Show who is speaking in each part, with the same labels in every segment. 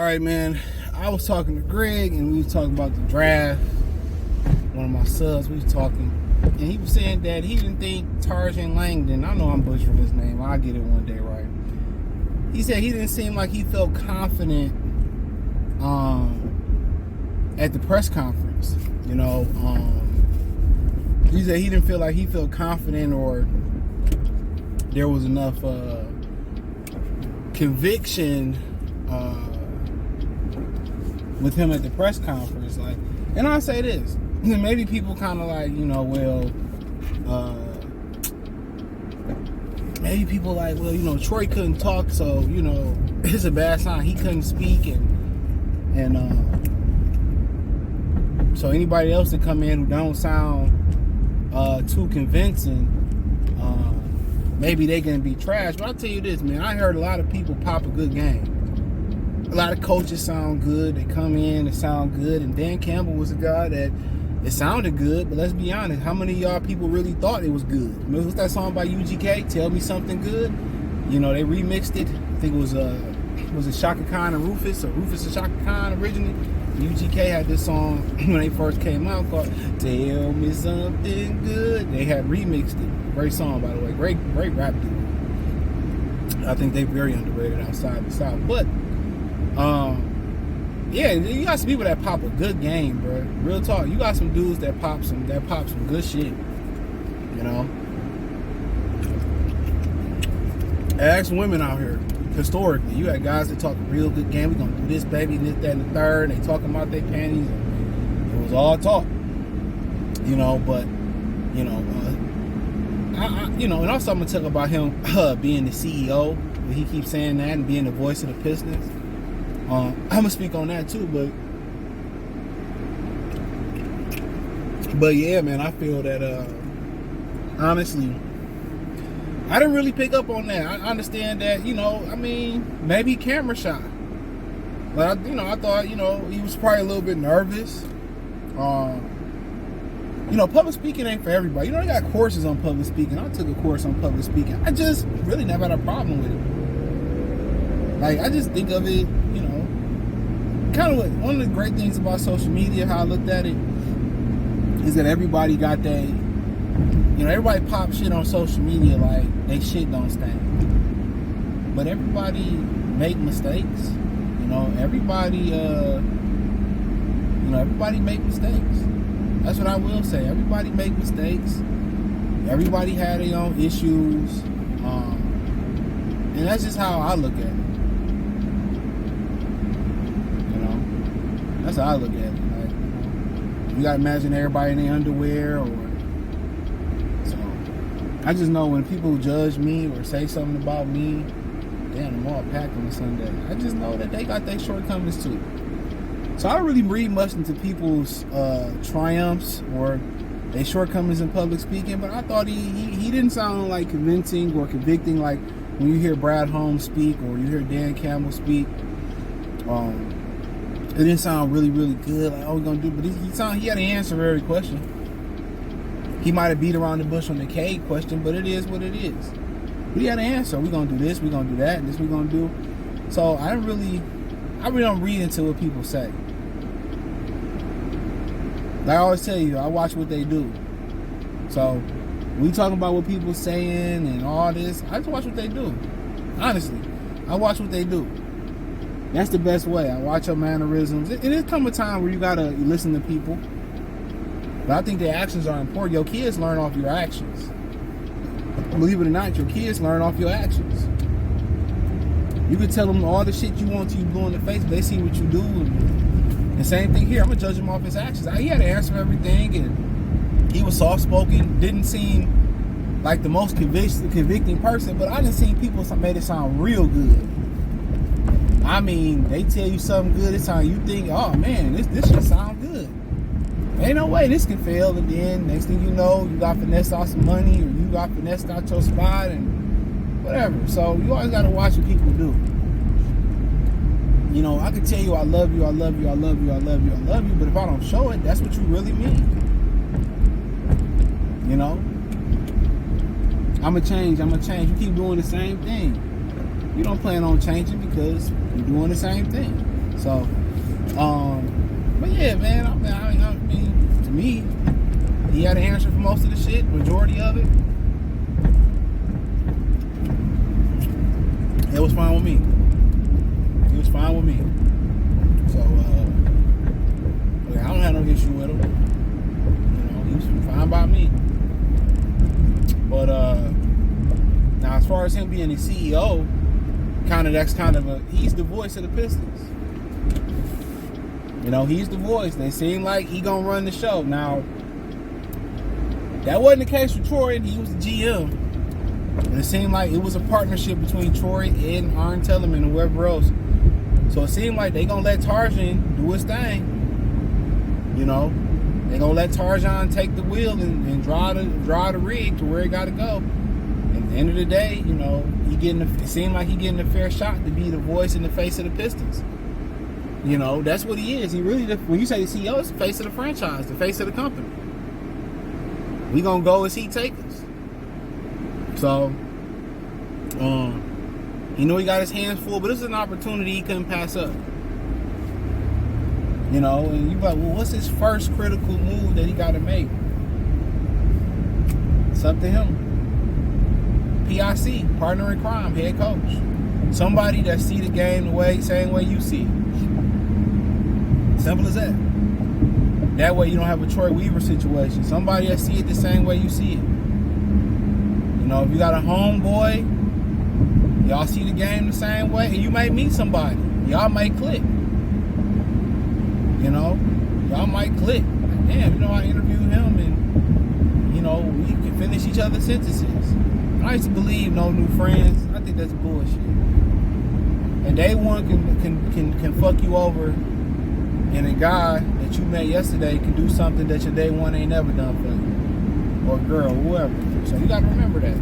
Speaker 1: right, man. I was talking to Greg, and we was talking about the draft. One of my subs, we was talking, and he was saying that he didn't think Trajan Langdon, I know I'm butchering his name, I'll get it one day right. He said he didn't seem like he felt confident at the press conference. You know, he said he didn't feel like he felt confident or there was enough conviction with him at the press conference. Like, and I say this, maybe people kind of like, you know, well, maybe people like, well, you know, Troy couldn't talk, so, you know, it's a bad sign. He couldn't speak, and so anybody else that come in who don't sound too convincing, maybe they gonna be trash. But I'll tell you this, man, I heard a lot of people pop a good game. A lot of coaches sound good. They come in and sound good. And Dan Campbell was a guy that it sounded good, but let's be honest, how many of y'all people really thought it was good? I mean, what's that song by UGK? Tell Me Something Good. You know, they remixed it. I think it was it Shaka Khan and Rufus, or Rufus and Shaka Khan originally. UGK had this song when they first came out called Tell Me Something Good. They had remixed it. Great song, by the way. Great rap dude. I think they're very underrated outside the South. But yeah, you got some people that pop a good game, bro. Real talk. You got some dudes that pop some good shit. You know? Ask women out here. Historically, you had guys that talk a real good game. We're gonna do this, baby, and this, that, and the third. And they talking about their panties. It was all talk, you know. But you know, you know, and also I'm gonna talk about him being the CEO. He keeps saying that and being the voice of the Pistons. I'm gonna speak on that too, but yeah, man, I feel that honestly, I didn't really pick up on that. I understand that, you know, I mean, maybe camera shy. But, I thought, you know, he was probably a little bit nervous. You know, public speaking ain't for everybody. You know, they got courses on public speaking. I took a course on public speaking. I just really never had a problem with it. Like, I just think of it, you know, kind of one of the great things about social media, how I looked at it, is that everybody got that. You know, everybody pop shit on social media like they shit don't stink. But everybody make mistakes. You know, everybody make mistakes. That's what I will say. Everybody make mistakes. Everybody had their own issues. And that's just how I look at it. You know? That's how I look at it. Like, you gotta imagine everybody in their underwear or I just know when people judge me or say something about me, damn, I'm all packed on a Sunday. I just know that they got their shortcomings too. So I don't really read much into people's triumphs or their shortcomings in public speaking, but I thought he didn't sound like convincing or convicting like when you hear Brad Holmes speak or you hear Dan Campbell speak. It didn't sound really, really good. Like, oh, we're going to do, but he had an answer for every question. He might have beat around the bush on the K question, but it is what it is. But he had an answer. We're going to do this, we're going to do that, and this we're going to do. So I really don't read into what people say. Like I always tell you, I watch what they do. So when we talking about what people saying and all this, I just watch what they do. Honestly, I watch what they do. That's the best way. I watch their mannerisms. It is come a time where you got to listen to people. But I think their actions are important. Your kids learn off your actions. Believe it or not, your kids learn off your actions. You can tell them all the shit you want to blow in the face, but they see what you do. And same thing here. I'm going to judge him off his actions. He had to answer everything, and he was soft-spoken. Didn't seem like the most convicting person, but I didn't see people made it sound real good. I mean, they tell you something good, it's how you think, oh man, this should sound good. Ain't no way this can fail, and then next thing you know, you got finessed out some money, or you got finessed out your spot, and whatever. So you always got to watch what people do. You know, I can tell you I love you, I love you, I love you, I love you, I love you, but if I don't show it, that's what you really mean. You know? I'ma change. You keep doing the same thing. You don't plan on changing because you're doing the same thing. So, but yeah, man. I mean, to me, he had an answer for most of the shit, majority of it. It was fine with me. It was fine with me. So, I don't have no issue with him. You know, he was fine by me. But now, as far as him being the CEO, he's the voice of the Pistons. You know, he's the voice. They seem like he gonna run the show. Now, that wasn't the case with Troy. He was the GM. And it seemed like it was a partnership between Troy, Ed, and Arn Tellerman, and whoever else. So it seemed like they gonna let Trajan do his thing. You know, they gonna let Trajan take the wheel and draw the rig to where it gotta go. And at the end of the day, you know, it seemed like he getting a fair shot to be the voice and the face of the Pistons. You know, that's what he is. He really, when you say the CEO, it's the face of the franchise, the face of the company. We gonna go as he take us. So, he knew he got his hands full, but this is an opportunity he couldn't pass up. You know, and you're like, well, what's his first critical move that he got to make? It's up to him. PIC, partner in crime, head coach. Somebody that see the game same way you see it. Simple as that. That way you don't have a Troy Weaver situation. Somebody that see it the same way you see it. You know, if you got a homeboy, y'all see the game the same way, and you might meet somebody. Y'all might click. You know, y'all might click. Damn, you know, I interviewed him, and you know, we can finish each other's sentences. I used to believe no new friends. I think that's bullshit. And day one can fuck you over, and a guy that you met yesterday can do something that your day one ain't never done for you, or girl, or whoever. So you got to remember that.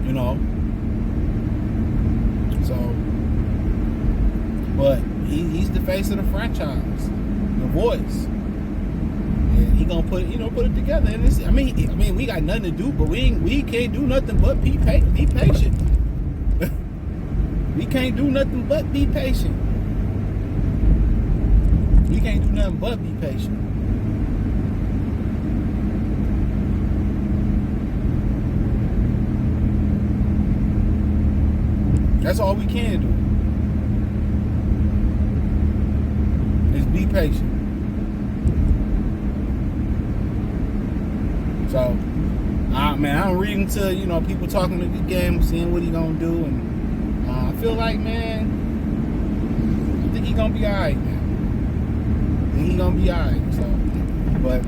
Speaker 1: You know. So, but he's the face of the franchise, the voice, and he gonna put it together. And I mean, we got nothing to do, but we can't do nothing but be patient. We can't do nothing but be patient. We can't do nothing but be patient. That's all we can do. Is be patient. So, I'm reading to, you know, people talking to the game, seeing what he gonna do, and I feel like, man, I think he gonna be alright, man. He gonna be alright. So, but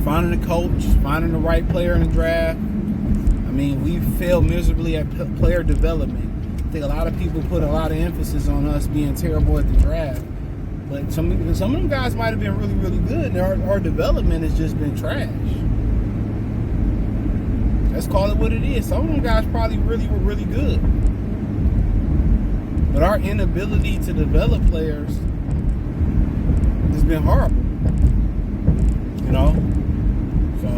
Speaker 1: finding a coach, finding the right player in the draft. I mean, we failed miserably at player development. I think a lot of people put a lot of emphasis on us being terrible at the draft, but some of them guys might have been really, really good, and our development has just been trash. Let's call it what it is. Some of them guys probably were really good, but our inability to develop players has been horrible. You know, so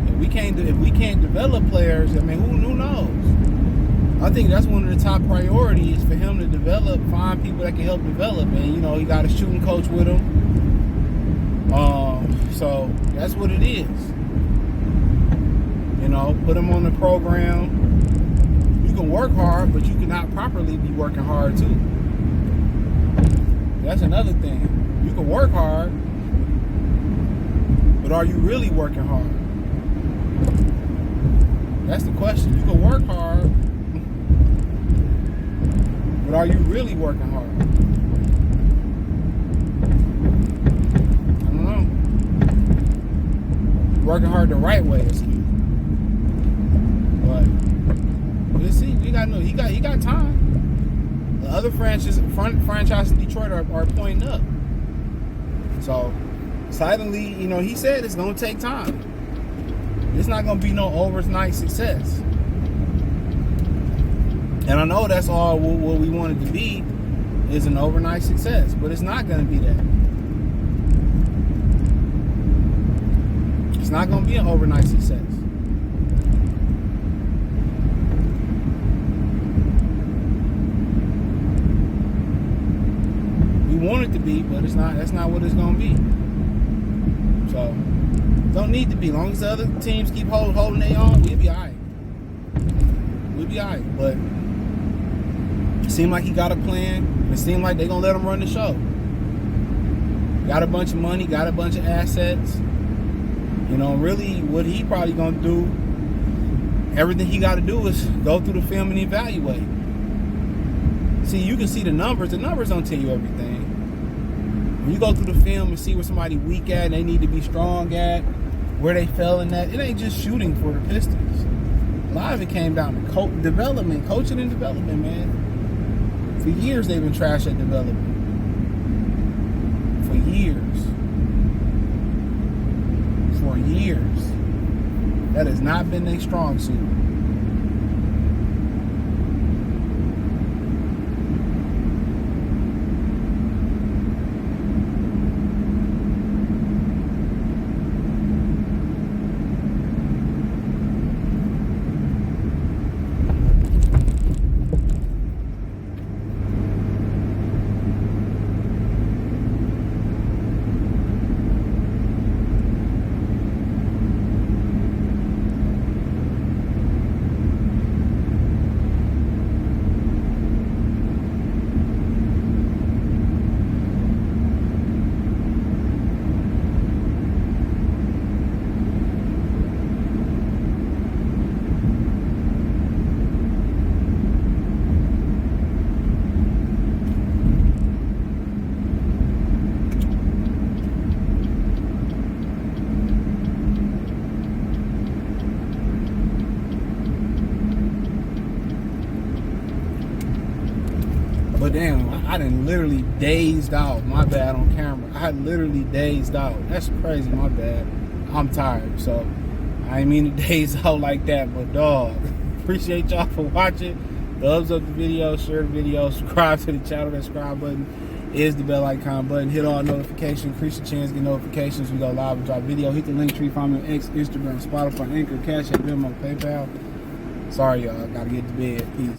Speaker 1: if we can't develop players, I mean, who knows? I think that's one of the top priorities for him to find people that can help develop. And you know, he got a shooting coach with him. So that's what it is. You know, put him on the program. You can work hard, but you cannot properly be working hard too. That's another thing. You can work hard, but are you really working hard? That's the question. You can work hard, but are you really working hard? I don't know. Working hard the right way, excuse me. But let's see. He got time. The other franchises in Detroit are pointing up. So silently, you know, he said it's gonna take time. It's not gonna be no overnight success. And I know that's all what we want it to be, is an overnight success, but it's not gonna be that. It's not gonna be an overnight success. want it to be, but it's not. That's not what it's gonna be. So don't need to be. As long as the other teams keep holding their own, we'll be alright. We'll be alright. But it seemed like he got a plan. It seemed like they're gonna let him run the show. Got a bunch of money, got a bunch of assets. You know, really what he probably gonna do, everything he gotta do is go through the film and evaluate. See, you can see the numbers. The numbers don't tell you everything. When you go through the film and see where somebody weak at and they need to be strong at, where they fell in that, it ain't just shooting for the Pistons. A lot of it came down to coaching and development, man. For years they've been trash at development. For years. That has not been their strong suit. But damn, I done literally dazed out. My bad on camera. I literally dazed out. That's crazy, my bad. I'm tired, so I ain't mean to daze out like that, but dog. Appreciate y'all for watching. Thumbs up the video, share the video, subscribe to the channel. That subscribe button is the bell icon button. Hit all notifications, increase your chance to get notifications. We go live and drop video. Hit the link tree, find me on X, Instagram, Spotify, Anchor, Cash App, Venmo, PayPal. Sorry, y'all. Gotta get to bed. Peace.